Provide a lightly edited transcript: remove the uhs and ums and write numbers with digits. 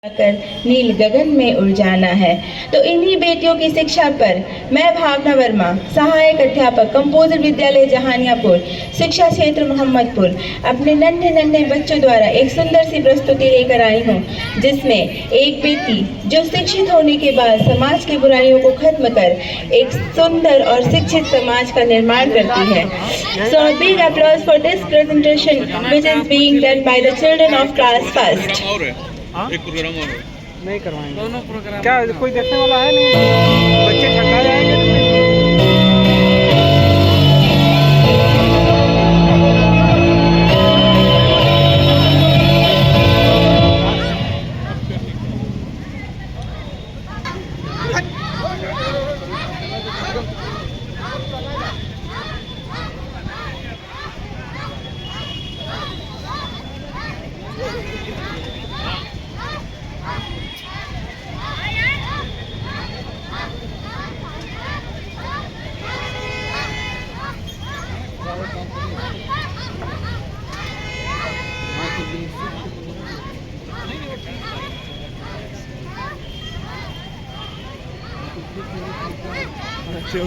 कर नील गगन में उड़ जाना है। तो इन्हीं बेटियों की शिक्षा पर मैं भावना वर्मा, सहायक अध्यापक कंपोजर विद्यालय जहानियापुर, शिक्षा क्षेत्र मोहम्मदपुर, अपने नन्हे नन्हे बच्चों द्वारा एक सुंदर सी प्रस्तुति लेकर आई हूँ, जिसमें एक बेटी जो शिक्षित होने के बाद समाज की बुराइयों को खत्म कर एक सुंदर और शिक्षित समाज का निर्माण करती है। So a big applause for this presentation which is being done by the children of class first. एक प्रोग्राम और नहीं करवाएंगे। दोनों प्रोग्राम क्या कोई देखने वाला है नहीं? बच्चे ठंडा जाएंगे तो अच्छा